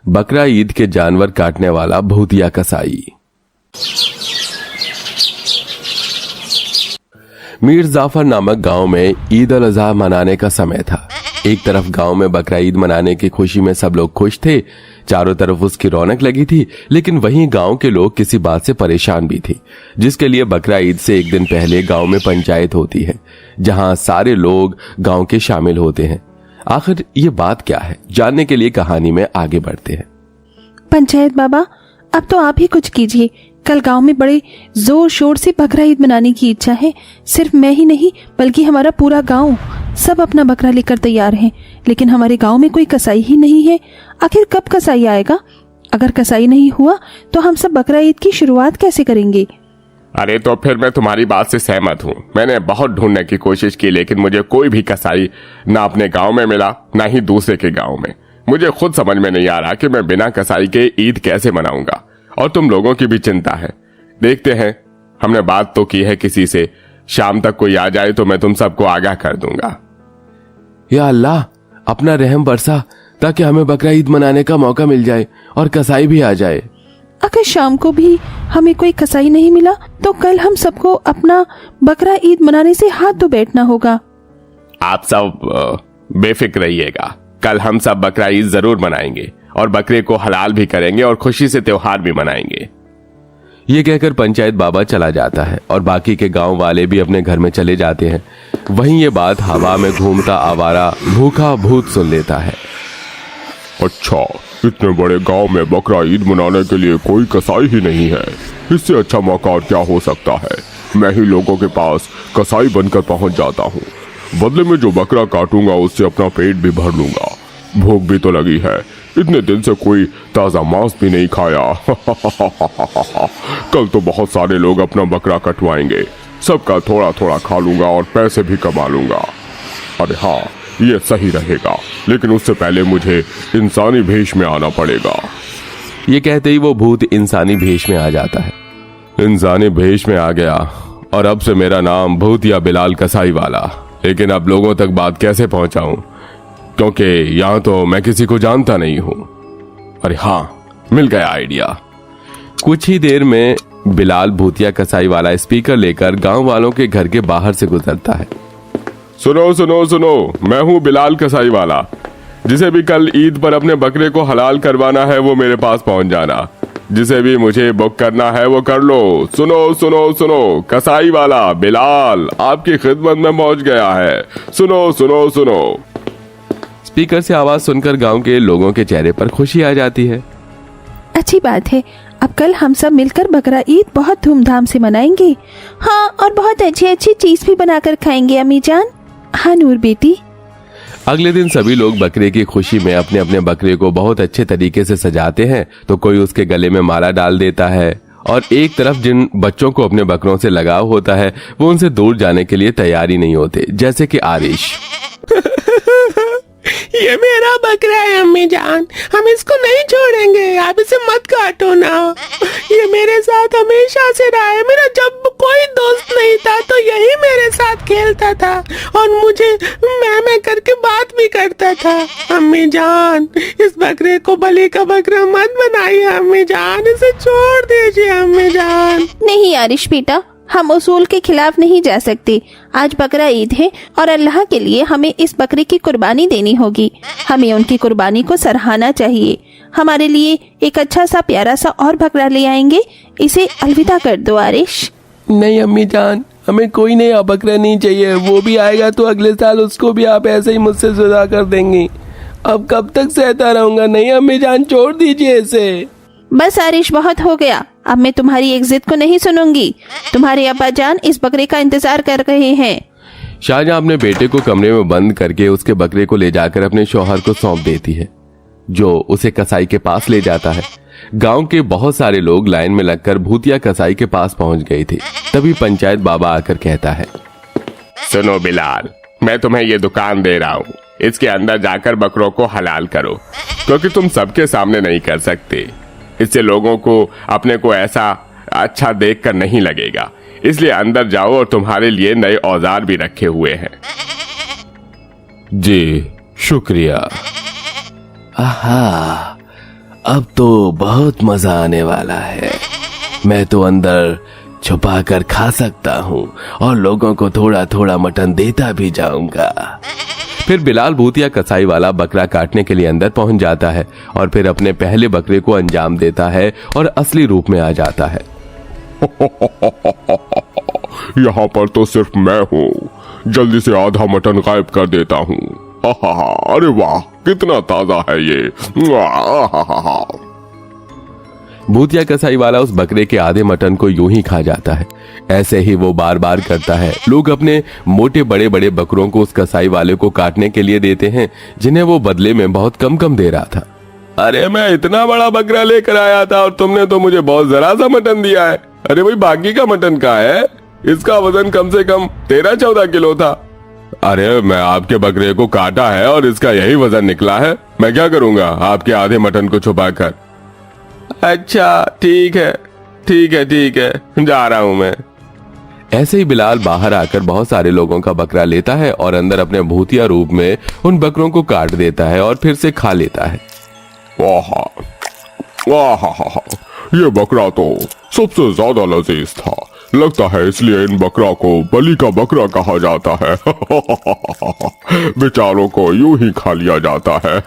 बकरा ईद के जानवर काटने वाला भूतिया कसाई। मीर जाफर नामक गांव में ईद उल अजहा मनाने का समय था। एक तरफ गांव में बकरा ईद मनाने की खुशी में सब लोग खुश थे, चारों तरफ उसकी रौनक लगी थी, लेकिन वहीं गांव के लोग किसी बात से परेशान भी थे, जिसके लिए बकरा ईद से एक दिन पहले गांव में पंचायत होती है, जहां सारे लोग गांव के शामिल होते हैं। आखिर ये बात क्या है, जानने के लिए कहानी में आगे बढ़ते हैं। पंचायत बाबा, अब तो आप ही कुछ कीजिए। कल गांव में बड़े जोर शोर से बकरा ईद मनाने की इच्छा है। सिर्फ मैं ही नहीं बल्कि हमारा पूरा गांव, सब अपना बकरा लेकर तैयार हैं, लेकिन हमारे गांव में कोई कसाई ही नहीं है। आखिर कब कसाई आएगा? अगर कसाई नहीं हुआ तो हम सब बकरा ईद की शुरुआत कैसे करेंगे? अरे तो फिर मैं तुम्हारी बात से सहमत हूँ। मैंने बहुत ढूंढने की कोशिश की, लेकिन मुझे कोई भी कसाई ना अपने गांव में मिला, ना ही दूसरे के गांव में। मुझे खुद समझ में नहीं आ रहा कि मैं बिना कसाई के ईद कैसे मनाऊंगा। और तुम लोगों की भी चिंता है। देखते हैं, हमने बात तो की है किसी से, शाम तक कोई आ जाए तो मैं तुम सबको आगाह कर दूंगा। या अल्लाह, अपना रहम बरसा ताकि हमें बकरा ईद मनाने का मौका मिल जाए और कसाई भी आ जाए। अगर शाम को भी हमें कोई कसाई नहीं मिला तो कल हम सबको अपना बकरा ईद मनाने से हाथ धो बैठना होगा। आप सब बेफिक्र रहिएगा, कल हम सब बकरा ईद जरूर मनाएंगे और बकरे को हलाल भी करेंगे और खुशी से त्योहार भी मनाएंगे। ये कहकर पंचायत बाबा चला जाता है और बाकी के गांव वाले भी अपने घर में चले जाते हैं। वहीं ये बात हवा में घूमता आवारा भूखा भूत सुन लेता है। अच्छा, इतने बड़े गांव में बकरा ईद मनाने के लिए कोई कसाई ही नहीं है। इससे अच्छा मौका और क्या हो सकता है। मैं ही लोगों के पास कसाई बनकर पहुंच जाता हूँ। बदले में जो बकरा काटूंगा उससे अपना पेट भी भर लूंगा। भूख भी तो लगी है, इतने दिन से कोई ताजा मांस भी नहीं खाया। कल तो बहुत सारे लोग अपना बकरा कटवाएंगे, सबका थोड़ा थोड़ा खा लूंगा और पैसे भी कमा लूंगा। अरे हाँ, ये सही रहेगा, लेकिन उससे पहले मुझे इंसानी भेष में आना पड़ेगा। ये कहते ही वो भूत इंसानी भेष में आ जाता है। इंसानी भेष में आ गया और अब से मेरा नाम भूतिया बिलाल कसाई वाला। लेकिन अब लोगों तक बात कैसे पहुंचाऊं, क्योंकि यहां तो मैं किसी को जानता नहीं हूं। अरे हाँ, मिल गया आइडिया। कुछ ही देर में बिलाल भूतिया कसाई वाला स्पीकर लेकर गांव वालों के घर के बाहर से गुजरता है। सुनो सुनो सुनो, मैं हूँ बिलाल कसाई वाला। जिसे भी कल ईद पर अपने बकरे को हलाल करवाना है वो मेरे पास पहुंच जाना। जिसे भी मुझे बुक करना है वो कर लो। सुनो सुनो सुनो, कसाई वाला बिलाल आपकी खिदमत में पहुंच गया है। सुनो सुनो सुनो। स्पीकर से आवाज सुनकर गांव के लोगों के चेहरे पर खुशी आ जाती है। अच्छी बात है, अब कल हम सब मिलकर बकरा ईद बहुत धूमधाम से मनाएंगे। हाँ, और बहुत अच्छी अच्छी चीज भी बनाकर खाएंगे अम्मी जान। हाँ नूर बेटी। अगले दिन सभी लोग बकरे की खुशी में अपने अपने बकरे को बहुत अच्छे तरीके से सजाते हैं। तो कोई उसके गले में माला डाल देता है और एक तरफ जिन बच्चों को अपने बकरों से लगाव होता है वो उनसे दूर जाने के लिए तैयार ही नहीं होते, जैसे कि आरिश। ये मेरा बकरा है अम्मी जान, हम इसको नहीं छोड़ेंगे, आप इसे मत काटो ना। ये मेरे साथ हमेशा से रहा है। मेरा जब कोई दोस्त नहीं था तो यही मेरे साथ खेलता था और मुझे मैं करके बात भी करता था। अम्मी जान, इस बकरे को बलि का बकरा मत बनाइए अम्मी जान, इसे छोड़ दीजिए अम्मी जान। नहीं आरिश बेटा, हम उसूल के खिलाफ नहीं जा सकते। आज बकरा ईद है और अल्लाह के लिए हमें इस बकरे की कुर्बानी देनी होगी। हमें उनकी कुर्बानी को सराहना चाहिए। हमारे लिए एक अच्छा सा प्यारा सा और बकरा ले आएंगे। इसे अलविदा कर दो आरिश। नहीं अम्मी जान, हमें कोई नया बकरा नहीं चाहिए। वो भी आएगा तो अगले साल उसको भी आप ऐसे ही मुझसे जुदा कर देंगी। अब कब तक सहता रहूंगा। नहीं अम्मी जान, छोड़ दीजिए इसे। बस आरिश, बहुत हो गया। अब मैं तुम्हारी एक जिद को नहीं सुनूंगी। तुम्हारे अब्बा जान इस बकरे का इंतजार कर रहे हैं। शाहजहां अपने बेटे को कमरे में बंद करके उसके बकरे को ले जाकर अपने शौहर को सौंप देती है, जो उसे कसाई के पास ले जाता है। गांव के बहुत सारे लोग लाइन में लगकर भूतिया कसाई के पास पहुंच गए थे। तभी पंचायत बाबा आकर कहता है, सुनो बिलाल, मैं तुम्हें ये दुकान दे रहा हूँ, इसके अंदर जाकर बकरों को हलाल करो, क्योंकि तुम सबके सामने नहीं कर सकते। इससे लोगों को अपने को ऐसा अच्छा देखकर नहीं लगेगा। इसलिए अंदर जाओ और तुम्हारे लिए नए औजार भी रखे हुए हैं। जी शुक्रिया। आहा, अब तो बहुत मजा आने वाला है। मैं तो अंदर छुपा कर खा सकता हूँ और लोगों को थोड़ा थोड़ा मटन देता भी जाऊंगा। फिर बिलाल भूतिया कसाई वाला बकरा काटने के लिए अंदर पहुंच जाता है और फिर अपने पहले बकरे को अंजाम देता है और असली रूप में आ जाता है। यहाँ पर तो सिर्फ मैं हूँ, जल्दी से आधा मटन गायब कर देता हूँ। अरे वाह, कितना ताजा है ये। भूतिया कसाई वाला उस बकरे के आधे मटन को यूं ही खा जाता है। ऐसे ही वो बार बार करता है। लोग अपने मोटे बड़े बड़े बकरों को उस कसाई वाले को काटने के लिए देते हैं, जिन्हें वो बदले में बहुत कम कम दे रहा था। अरे मैं इतना बड़ा बकरा लेकर आया था और तुमने तो मुझे बहुत जरा सा मटन दिया है। अरे भाई, बाकी का मटन कहाँ है? इसका वजन कम से कम 13-14 किलो था। अरे मैं आपके बकरे को काटा है और इसका यही वजन निकला है। मैं क्या करूंगा आपके आधे मटन को छुपा कर। अच्छा ठीक है, जा रहा हूं मैं। ऐसे ही बिलाल बाहर आकर बहुत सारे लोगों का बकरा लेता है और अंदर अपने भूतिया रूप में उन बकरों को काट देता है और फिर से खा लेता है। वाह, ये बकरा तो सबसे ज्यादा लजीज था। लगता है इसलिए इन बकरा को बलि का बकरा कहा जाता है। बेचारों को यूं ही खा लिया जाता है।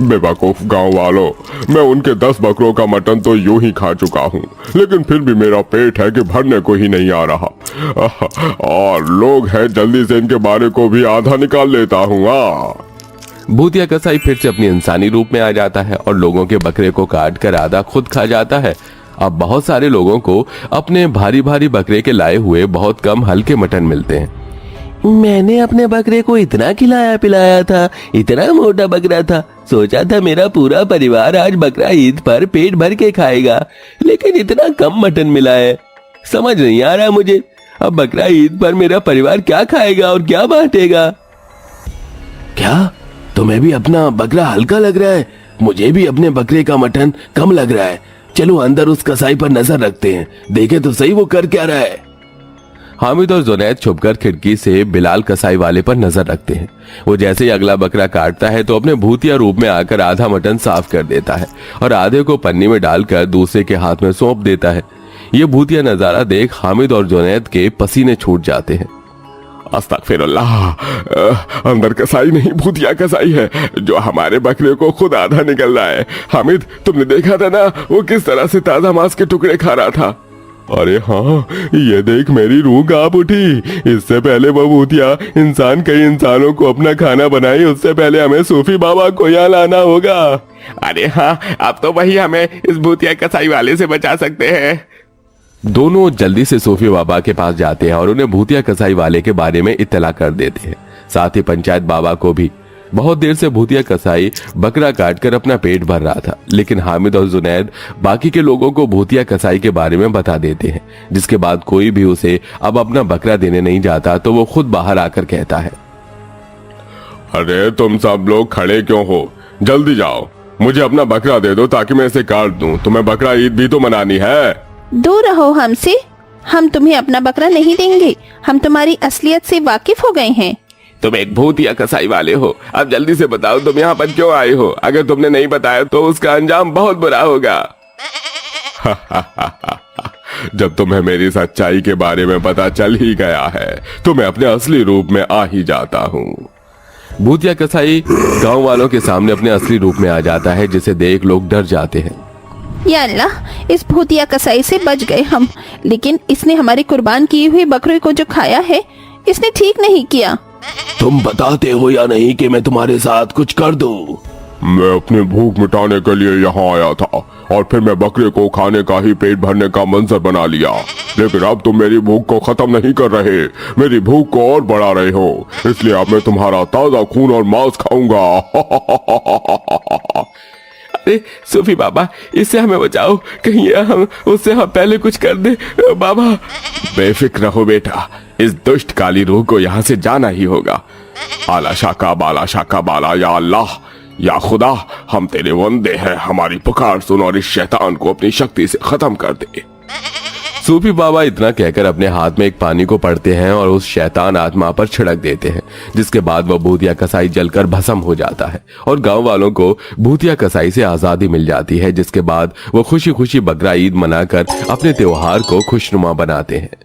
बेवकूफ गांव वालों, मैं उनके 10 बकरों का मटन तो यूं ही खा चुका हूं, लेकिन फिर भी मेरा पेट है कि भरने को ही नहीं आ रहा। और लोग हैं, जल्दी से इनके बारे को भी आधा निकाल लेता हूँ। भूतिया कसाई फिर से अपनी इंसानी रूप में आ जाता है और लोगों के बकरे को काट कर आधा खुद खा जाता है। अब बहुत सारे लोगों को अपने भारी भारी बकरे के लाए हुए बहुत कम हल्के मटन मिलते हैं। मैंने अपने बकरे को इतना खिलाया पिलाया था, इतना मोटा बकरा था, सोचा था मेरा पूरा परिवार आज बकरा ईद पर पेट भर के खाएगा, लेकिन इतना कम मटन मिला है। समझ नहीं आ रहा मुझे, अब बकरा ईद पर मेरा परिवार क्या खाएगा और क्या बांटेगा। क्या तुम्हें भी अपना बकरा हल्का लग रहा है? मुझे भी अपने बकरे का मटन कम लग रहा है। चलो अंदर उस कसाई पर नजर रखते हैं, देखे तो सही वो कर क्या रहा है। हामिद और जुनैद छुपकर खिड़की से बिलाल कसाई वाले पर नजर रखते हैं। वो जैसे ही अगला बकरा काटता है तो अपने भूतिया रूप में आकर आधा मटन साफ कर देता है और आधे को पन्नी में डालकर दूसरे के हाथ में सौंप देता है। ये भूतिया नजारा देख हामिद और जुनैद के पसीने छूट जाते हैं। अस्तगफिरुल्लाह, अंदर कसाई नहीं भूतिया कसाई है जो हमारे बकरे को खुद आधा निकल रहा है। हामिद, तुमने देखा था ना वो किस तरह से ताजा मांस के टुकड़े खा रहा था? अरे हाँ, ये देख मेरी रूह कांप उठी। इससे पहले वो भूतिया इंसान कई इंसानों को अपना खाना बनाए, उससे पहले हमें सूफी बाबा को यहाँ लाना होगा। अरे हाँ, अब तो वही हमें इस भूतिया कसाई वाले से बचा सकते हैं। दोनों जल्दी से सूफी बाबा के पास जाते हैं और उन्हें भूतिया कसाई वाले के बारे में इत्तला कर देते हैं। साथ ही पंचायत बाबा को भी। बहुत देर से भूतिया कसाई बकरा काटकर अपना पेट भर रहा था, लेकिन हामिद और जुनैद बाकी के लोगों को भूतिया कसाई के बारे में बता देते हैं, जिसके बाद कोई भी उसे अब अपना बकरा देने नहीं जाता तो वो खुद बाहर आकर कहता है, अरे तुम सब लोग खड़े क्यों हो? जल्दी जाओ, मुझे अपना बकरा दे दो ताकि मैं इसे काट दूं। तुम्हें बकरा ईद भी तो मनानी है। दूर रहो हमसे, हम तुम्हें अपना बकरा नहीं देंगे। हम तुम्हारी असलियत से वाकिफ हो गए हैं। तुम एक भूतिया कसाई वाले हो, अब जल्दी से बताओ तुम यहाँ पर क्यों आए हो? अगर तुमने नहीं बताया तो उसका अंजाम बहुत बुरा होगा। जब तुम्हें मेरी सच्चाई के बारे में पता चल ही गया है तो मैं अपने असली रूप में आ ही जाता हूँ। भूतिया कसाई गांव वालों के सामने अपने असली रूप में आ जाता है, जिसे देख लोग डर जाते हैं। या अल्लाह, इस भूतिया कसाई से बच गए हम, लेकिन इसने हमारे कुर्बान किए हुए बकरे को जो खाया है, इसने ठीक नहीं किया। तुम बताते हो या नहीं कि मैं तुम्हारे साथ कुछ कर दूं? मैं अपनी भूख मिटाने के लिए यहाँ आया था और फिर मैं बकरे को खाने का ही पेट भरने का मंजर बना लिया, लेकिन अब तुम मेरी भूख को खत्म नहीं कर रहे, मेरी भूख को और बढ़ा रहे हो, इसलिए अब मैं तुम्हारा ताजा खून और मांस खाऊंगा। अरे सूफी बाबा, इससे हमें बचाओ, कहीं हम पहले कुछ कर दे बाबा। बेफिक्र रहो बेटा, इस दुष्ट काली रूह को यहाँ से जाना ही होगा। आला शाका बाला, या अल्लाह, या खुदा, हम तेरे बंदे हैं, हमारी पुकार सुन और इस शैतान को अपनी शक्ति से खत्म कर दे। सूफी बाबा इतना कहकर अपने हाथ में एक पानी को पड़ते हैं और उस शैतान आत्मा पर छिड़क देते हैं, जिसके बाद वह भूतिया कसाई जलकर भस्म हो जाता है और गांव वालों को भूतिया कसाई से आजादी मिल जाती है, जिसके बाद वो खुशी खुशी बकरा ईद मनाकर अपने त्योहार को खुशनुमा बनाते हैं।